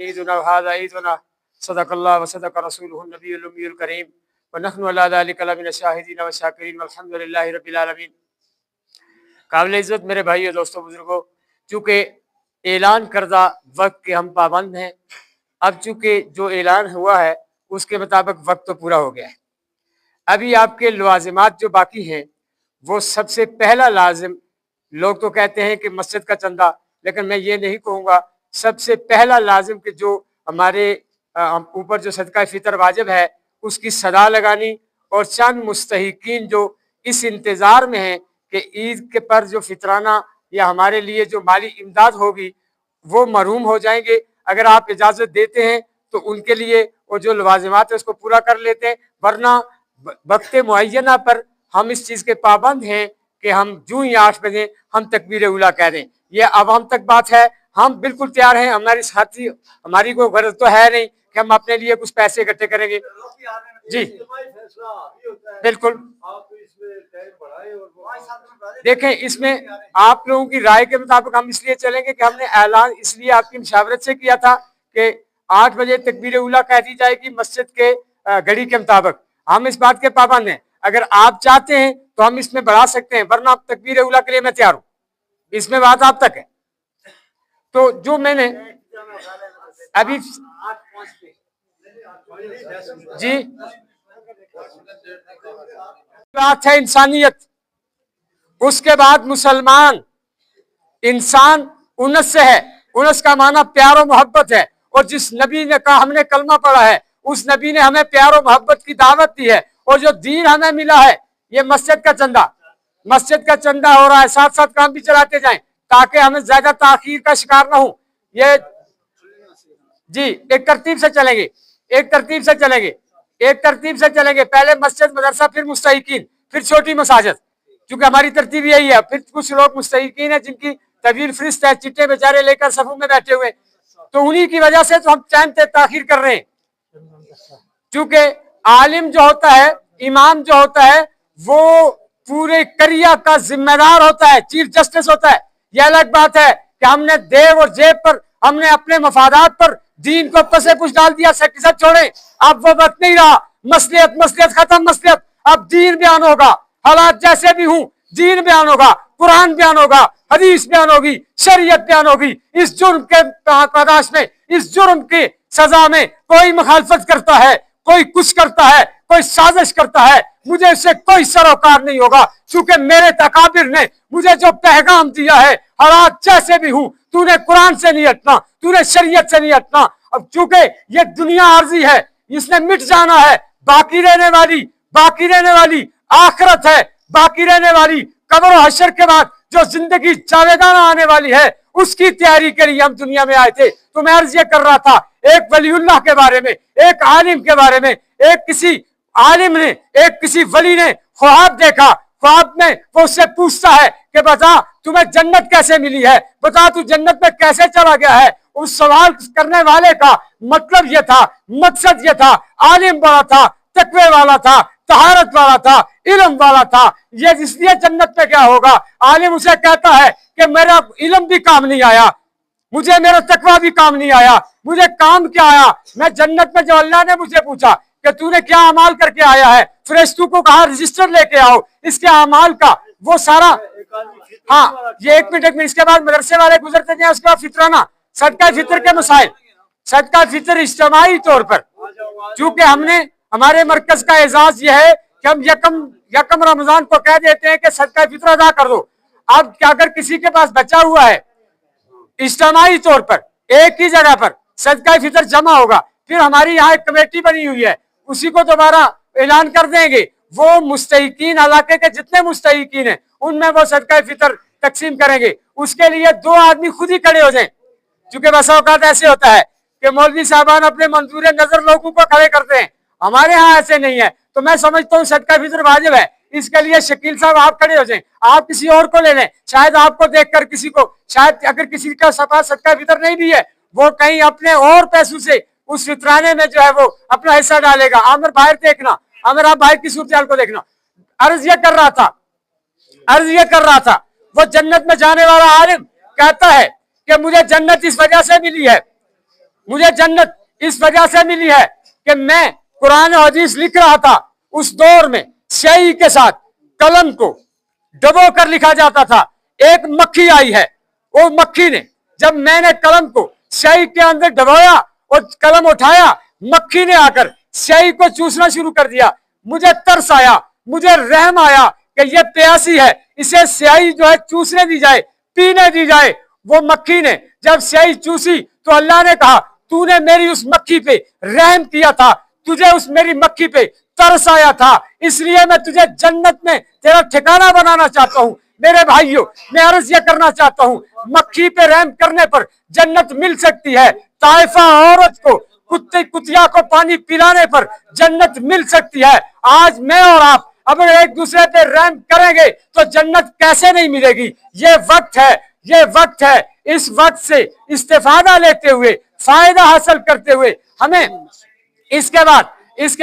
ईदुना हाज़ा ईदुना सदक़ल्लाहु व सदक़ रसूलुहुन नबियुल उम्मियुल करीम व नहनु अला ज़ालिका लमिन शाहिदीन व शाकिरीन वल्हम्दुलिल्लाहि रब्बिल आलमीन। काबिल इज़्ज़त मेरे भाइयों, दोस्तों, बुजुर्गों, चूँकि ऐलान करदा वक्त के हम पाबंद हैं, अब चूँकि जो ऐलान हुआ है उसके मुताबिक वक्त तो पूरा हो गया है। अभी आपके लवाज़िमात जो बाकी हैं, वो सबसे पहला लाजिम, लोग तो कहते हैं कि मस्जिद का चंदा, लेकिन मैं ये नहीं कहूँगा। सबसे पहला लाजिम कि जो हमारे ऊपर जो सदका फितर वाजिब है उसकी सदा लगानी, और चंद मुस्तहिकीन जो इस इंतज़ार में हैं कि ईद के पर जो फितराना या हमारे लिए जो माली इमदाद होगी वो महरूम हो जाएंगे। अगर आप इजाज़त देते हैं तो उनके लिए वो जो लवाज़िमात है उसको पूरा कर लेते हैं, वरना वक्त मुअय्यना पर हम इस चीज़ के पाबंद हैं कि हम जूँ ही 8 बजे हम तकबीर उला कह दें। ये अवाम तक बात है, हम बिल्कुल तैयार हैं। हमारी साथी, हमारी कोई गरज तो है नहीं कि हम अपने लिए कुछ पैसे इकट्ठे करेंगे। जी बिल्कुल, देखें, इसमें आप लोगों की राय के मुताबिक हम इसलिए चलेंगे कि हमने ऐलान इसलिए आपकी मशावरत से किया था कि 8 बजे तकबीर उला कह दी जाएगी मस्जिद के घड़ी के मुताबिक। हम इस बात के पाबंद हैं। अगर आप चाहते हैं तो हम इसमें बढ़ा सकते हैं, वरना आप तकबीर उला के लिए मैं तैयार हूँ। इसमें बात आप तक है। तो जो मैंने अभी जी बात है इंसानियत, उसके बाद मुसलमान इंसान उनस से है। उनस का माना प्यार और मोहब्बत है, और जिस नबी ने कहा हमने कलमा पढ़ा है उस नबी ने हमें प्यार और मोहब्बत की दावत दी है। और जो दीन हमें मिला है ये मस्जिद का चंदा हो रहा है। साथ साथ काम भी चलाते जाएं ताकि हमें ज्यादा ताखीर का शिकार ना हो। ये जी एक तरतीब से चलेंगे। पहले मस्जिद, मदरसा, फिर मुस्तहिकीन, फिर छोटी मसाजिद, क्योंकि हमारी तरतीब यही है। फिर कुछ लोग मुस्तहिकीन है जिनकी तवील फरिस्त है, चिट्टे बेचारे लेकर सफों में बैठे हुए, तो उन्हीं की वजह से तो हम चैन ताखीर कर रहे हैं। क्योंकि आलिम जो होता है, इमाम जो होता है, वो पूरे करिया का जिम्मेदार होता है, चीफ जस्टिस होता है। यह अलग बात है कि हमने देव और जेब पर, हमने अपने मफादात पर दीन को पसे पुश डाल दिया। सब छोड़े, अब वो वक्त नहीं रहा। मसलियत खत्म, मसलियत अब दीन बयान होगा। हालात जैसे भी हूं दीन बयान होगा, कुरान बयान होगा, हदीस बयान होगी, शरीयत बयान होगी। इस जुर्म के पादाश में, इस जुर्म की सजा में कोई मुखालफत करता है, कोई कुछ करता है, कोई साजिश करता है, मुझे इससे कोई सरोकार नहीं होगा। क्योंकि मेरे तकाबिर ने मुझे जो पैगाम दिया है, हालात जैसे भी हूं, तूने कुरान से नहीं हटना, तूने शरीयत से नहीं हटना। अब चूंकि ये दुनिया आर्जी है, इसने मिट जाना है। बाकी रहने वाली आखिरत है, बाकी रहने वाली कब्र और हशर के बाद जो जिंदगी जावेदाना आने वाली है, उसकी तैयारी के लिए हम दुनिया में आए थे। तो मैं अर्ज ये कर रहा था, एक वलीउल्लाह के बारे में, एक आलिम के बारे में, एक किसी आलिम ने, एक किसी वली ने ख्वाब देखा। ख्वाब में वो उससे पूछता है कि बता तुम्हें जन्नत कैसे मिली है, बता तू जन्नत में कैसे चला गया है। उस सवाल करने वाले का मतलब ये था, मकसद ये था, आलिम बड़ा था, तकवे वाला था, तहारत वाला था, इल्म वाला था, ये इसलिए जन्नत में क्या होगा। आलिम उसे कहता है कि मेरा इल्म भी काम नहीं आया, मुझे मेरा तकवा भी काम नहीं आया, मुझे काम क्या आया। मैं जन्नत में, जो अल्लाह ने मुझे पूछा कि तूने क्या अमाल करके आया है, फरिश्तों को कहा रजिस्टर लेके आओ इसके अमाल का, वो सारा। हाँ, ये एक मिनट, इसके बाद मदरसे वाले गुजरते जाए, उसके बाद फितराना, सदका फितर के मसाइल। सदका फितर इज्तिमाई तौर पर, चूंकि हमने, हमारे मरकज का एजाज यह है कि हम यकम रमजान को कह देते हैं कि सदका फितर अदा कर दो। अब अगर किसी के पास बचा हुआ है, इज्तिमाई तौर पर एक ही जगह पर सदका फितर जमा होगा, फिर हमारी यहाँ एक कमेटी बनी हुई है, उसी को दोबारा ऐलान कर देंगे। वो मुस्तहिकीन, इलाके के जितने मुस्तहिकीन हैं उनमें वो सदका फितर तकसीम करेंगे। उसके लिए 2 आदमी खुद ही खड़े हो जाएं, क्योंकि बसा औकात ऐसे होता है कि मौलवी साहबान अपने मंजूर नजर लोगों को खड़े करते हैं, हमारे यहाँ ऐसे नहीं है। तो मैं समझता हूँ सदका फितर वाजिब है, इसके लिए शकील साहब आप खड़े हो जाएं, आप किसी और को ले लें, शायद आपको देखकर किसी को, शायद अगर किसी का सदका फितर नहीं भी है, वो कहीं अपने और पैसों से उस फितराने में जो है वो अपना हिस्सा डालेगा। आमिर बाहर देखना, आमिर आप बाहर की सूरत को देखना। अर्ज ये कर रहा था, वो जन्नत में जाने वाला आलिम कहता है कि मुझे जन्नत इस वजह से मिली है, मुझे जन्नत इस वजह से मिली है कि मैं कुरान और हदीस लिख रहा था, उस दौर में स्याही के साथ कलम को डबो कर लिखा जाता था। एक मक्खी आई है, वो मक्खी ने जब मैंने कलम को स्याही के अंदर डबोया और कलम उठाया, मक्खी ने आकर स्याही को चूसना शुरू कर दिया। मुझे तरस आया, मुझे रहम आया कि ये प्यासी है, इसे स्याही जो है चूसने दी जाए, पीने दी जाए। वो मक्खी ने जब स्याही चूसी तो अल्लाह ने कहा, तूने मेरी उस मक्खी पे रहम किया था, तुझे उस मेरी मक्खी पे तरस आया था, इसलिए मैं तुझे जन्नत में तेरा ठिकाना बनाना चाहता हूं। मेरे भाइयों, मैं अर्ज ये करना चाहता हूं, मक्खी पे रहम करने पर जन्नत मिल सकती है। ताइफा औरत को कुत्ते कुतिया को पानी पिलाने पर जन्नत मिल सकती है। आज मैं और आप अगर एक दूसरे पे रहम करेंगे तो जन्नत कैसे नहीं मिलेगी। ये वक्त है, ये वक्त है। इस वक्त से इस्तेफादा लेते हुए, फायदा हासिल करते हुए, हमें इसके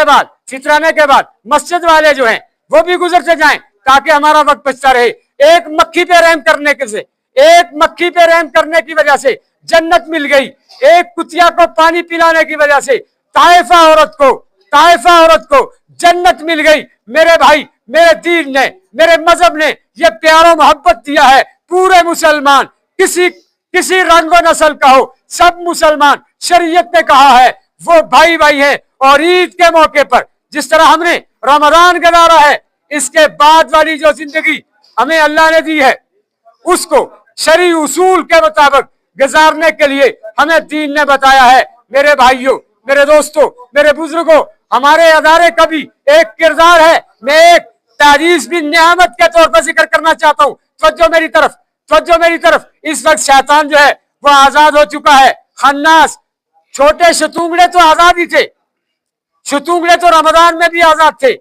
बाद चित्राने के बाद मस्जिद वाले जो हैं वो भी गुजरते जाएं ताकि हमारा वक्त बचता रहे। एक मक्खी पे रहम करने के से, एक मक्खी पे रहम करने की वजह से जन्नत मिल गई। एक कुतिया को पानी पिलाने की वजह से ताइफा औरत को जन्नत मिल गई। मेरे भाई, मेरे दीन ने, मेरे मजहब ने ये प्यार और मोहब्बत दिया है। पूरे मुसलमान, किसी रंग और नस्ल का हो, सब मुसलमान, शरीयत ने कहा है वो भाई भाई है। और ईद के मौके पर जिस तरह हमने रमजान गुजारा है, इसके बाद वाली जो जिंदगी हमें अल्लाह ने दी है उसको शरई उसूल के मुताबिक गुजारने के लिए हमें दीन ने बताया है। मेरे भाइयों, मेरे दोस्तों, मेरे बुजुर्गों, हमारे अदारे का भी एक किरदार है। मैं एक तारीज भी नियामत के तौर पर जिक्र करना चाहता हूँ। तवज्जो मेरी तरफ। इस वक्त शैतान जो है वो आजाद हो चुका है। खन्नास, छोटे शतूंगड़े तो आजाद ही थे, शतूंगड़े तो रमजान में भी आजाद थे।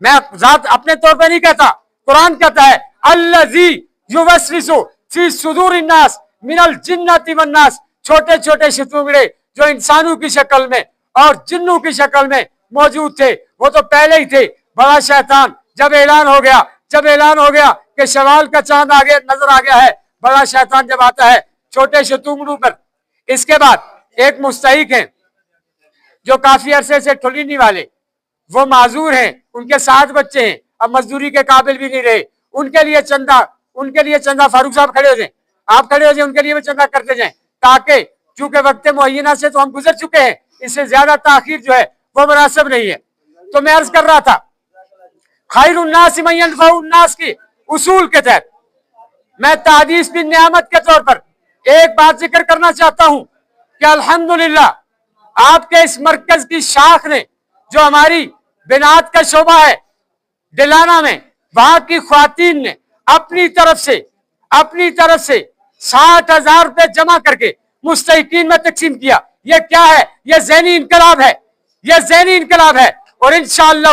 मैं जात अपने तौर पर नहीं कहता, कुरान कहता है अल्लज़ी युवस्विसु फी सुदूरिन नास मिनल जिन्नति वन नास। छोटे छोटे शतूंगड़े जो इंसानों की शक्ल में और जिन्नों की शक्ल में मौजूद थे, वो तो पहले ही थे। बड़ा शैतान जब ऐलान हो गया कि शवाल का चांद आगे नजर आ गया है, बड़ा शैतान जब आता है छोटे शतूंगड़ों पर। इसके बाद एक मुस्तहिक हैं जो काफी अरसे से ठुलिनी वाले, वो माजूर हैं, उनके 7 बच्चे हैं, अब मजदूरी के काबिल भी नहीं रहे। उनके लिए चंदा फारूक साहब खड़े हो जाए, आप खड़े हो जाए, उनके लिए भी चंदा करते जाएं, ताकि चूंकि वक्त मुअय्यना से तो हम गुजर चुके हैं, इससे ज्यादा ताखीर जो है वो मुनासिब नहीं है। तो मैं अर्ज कर रहा था, खैरुन नास मन यनफउन नास की उसूल के तहत मैं तादीस बिन नियामत के तौर पर एक बात जिक्र करना चाहता हूं कि अल्हम्दुलिल्लाह आपके इस मरकज की शाख ने, जो हमारी बिनात का शोबा है डिलाना में, वहां की ख्वातीन ने अपनी तरफ से 60,000 रुपए जमा करके मुस्तहिकीन में तकसीम किया। ये क्या है? ये ज़हनी इनकलाब है। और इंशाअल्लाह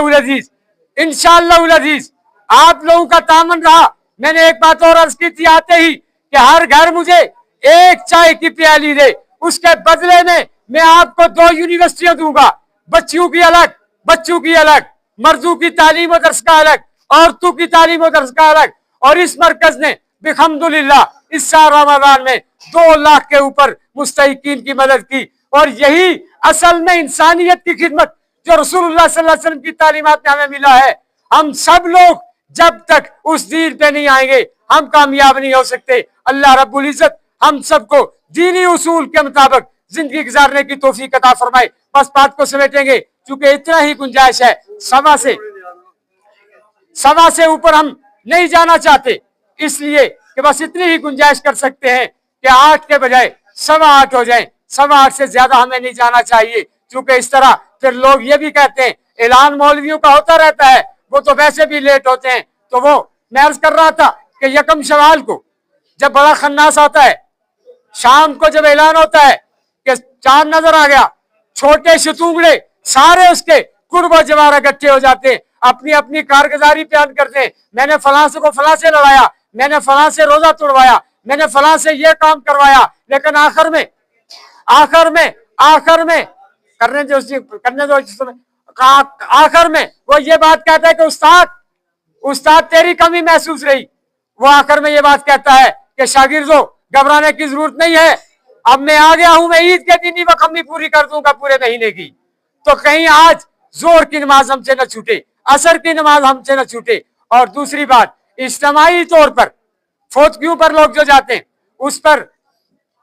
अज़ीज आप लोगों का तामन रहा। मैंने एक बात और अर्ज की थी आते ही कि हर घर मुझे एक चाय की प्याली दे, उसके बदले में मैं आपको 2 यूनिवर्सिटियां दूंगा, बच्चियों की अलग, मर्दों की तालीम और दर्स का अलग, औरतों की तालीम और दर्स का अलग। और इस मरकज ने बिहम्दुलिल्लाह इस साल रमजान में 2 लाख के ऊपर मुस्तहिकीन की मदद की। और यही असल में इंसानियत की खिदमत जो रसूलुल्लाह सल्लल्लाहु अलैहि वसल्लम की तालीमात में हमें मिला है। हम सब लोग जब तक उस दीन पे नहीं आएंगे हम कामयाब नहीं हो सकते। अल्लाह रब्बुल इज्जत हम सबको दीनी उसूल के मुताबिक जिंदगी गुजारने की तौफीक अता फरमाए। बस बात को समेटेंगे, चूंकि इतना ही गुंजाइश है, सवा से ऊपर हम नहीं जाना चाहते, इसलिए कि बस इतनी ही गुंजाइश कर सकते हैं कि 8 के बजाय 8:15 हो जाए। 8:15 से ज्यादा हमें नहीं जाना चाहिए, क्योंकि इस तरह फिर लोग ये भी कहते हैं ऐलान मौलवियों का होता रहता है, वो तो वैसे भी लेट होते हैं। तो वो मैं अर्ज कर रहा था कि यकम शवाल को जब बड़ा खन्नास आता है, शाम को जब ऐलान होता है कि चांद नजर आ गया, छोटे शतूंगड़े सारे उसके कुर्ब और जवार इकट्ठे हो जाते हैं, अपनी अपनी कारगुजारी बयान करते हैं। मैंने फलां को फलां से लड़ाया, मैंने फलां से रोजा तोड़वाया, मैंने फलां से ये काम करवाया। लेकिन आखिर में आखिर में वो ये बात कहता है कि उस्ताद तेरी कमी महसूस रही। वो आखिर में ये बात कहता है कि शागिर्दों घबराने की जरूरत नहीं है, अब मैं आ गया हूं, मैं ईद के दिन ही वो कमी पूरी कर दूंगा पूरे महीने की। तो कहीं आज जोर की नमाज हमसे न छूटे, असर की नमाज हमसे न छूटे। और दूसरी बात, इज्तिमाई तौर पर फौतगियों पर लोग जो जाते हैं, उस पर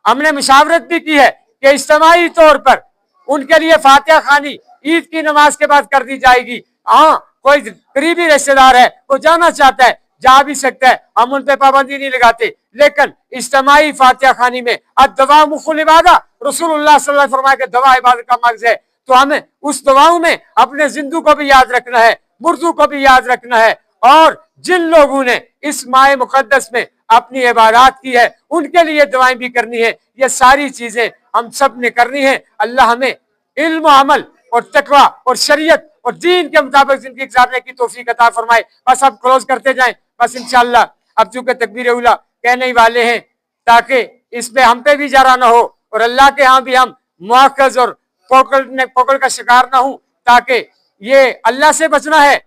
हमने मुशावरत भी की है कि इज्तिमाई तौर पर उनके लिए फातिहा खानी ईद की नमाज के बाद कर दी जाएगी। हाँ, कोई करीबी रिश्तेदार है, वो जाना चाहता है, जा भी सकता है, हम उन पे पाबंदी नहीं लगाते। लेकिन इज्तिमाई फातिहा खानी में अद्दवा मुखुल इबादा, रसूलुल्लाह सल्लल्लाहु अलैहि वसल्लम फरमाया कि दवा इबादत का मर्ज है। तो हमें उस दुआओं में अपने जिंदू को भी याद रखना है, मुर्दू को भी याद रखना है। और जिन लोगों ने इस माह मुकद्दस में अपनी इबादत की है, उनके लिए दुआएं भी करनी है। ये सारी चीजें हम सब ने करनी है। अल्लाह हमें इल्म, अमल और तकवा और शरीयत और दीन के मुताबिक जिंदगी गुजारने की तौफीक अता फरमाए। बस अब क्लोज करते जाएं, बस इंशाअल्लाह। अब चूंकि तकबीर उला कहने ही वाले हैं, ताकि इसमें हम पे भी जरा ना हो और अल्लाह के यहाँ भी हम मुआखज और पकड़ का शिकार ना हो, ताकि ये अल्लाह से बचना है।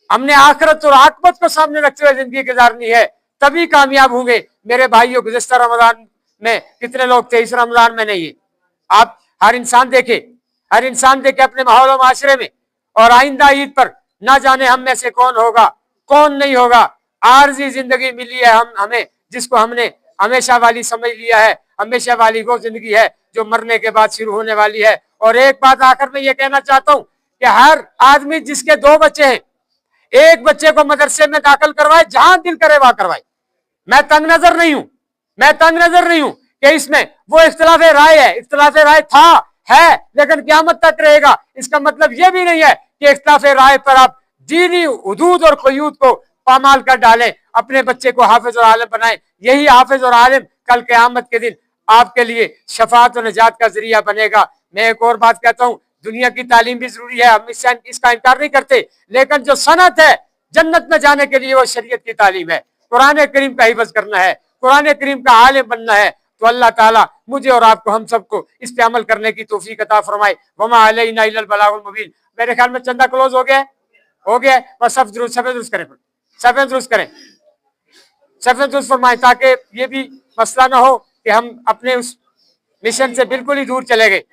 हमने आखिरत और आकबत को सामने रखते हुए जिंदगी गुजारनी है, तभी कामयाब होंगे। मेरे भाइयों, गुज़िश्ता रमजान में कितने लोग थे, इस रमजान में नहीं है। आप हर इंसान देखे अपने माहौल और माशरे में, और आइंदा ईद पर ना जाने हम में से कौन होगा कौन नहीं होगा। आरजी जिंदगी मिली है हमें, जिसको हमने हमेशा वाली समझ लिया है। हमेशा वाली वो जिंदगी है जो मरने के बाद शुरू होने वाली है। और एक बात आखिर में ये कहना चाहता हूं कि हर आदमी जिसके 2 बच्चे हैं, एक बच्चे को मदरसे में दाखिल करवाए, जहां दिल करे वहां करवाए। मैं तंग नजर नहीं हूं कि इसमें वो इख्तिलाफ राय है। इख्तिलाफ राय था, है, लेकिन क़यामत तक रहेगा। इसका मतलब ये भी नहीं है कि इख्तिलाफ राय पर आप दीनी हुदूद और क़यूद को पामाल कर डालें, अपने बच्चे को हाफिज और आलिम बनाएं। यही हाफिज और आलिम कल क़यामत के दिन आपके लिए शफाअत और निजात का जरिया बनेगा। मैं एक और बात कहता हूं, दुनिया की तालीम भी जरूरी है, हम इसका इनकार नहीं करते, लेकिन जो सनत है जन्नत में जाने के लिए वो शरीयत की तालीम है। कुरान करीम का हिफ्ज़ करना है, कुरान करीम का आलिम बनना है। तो अल्लाह ताला मुझे और आपको, हम सबको इस पे अमल करने की तौफीक अता फरमाए। वमा अलैना इल्लल बलागुल मुबीन। मेरे ख्याल में चंदा क्लोज हो गया। बस सब दुरुस्त करें, सफेद दुरुस्त फरमाए, ताकि ये भी मसला ना हो कि हम अपने उस मिशन से बिल्कुल ही दूर चले गए।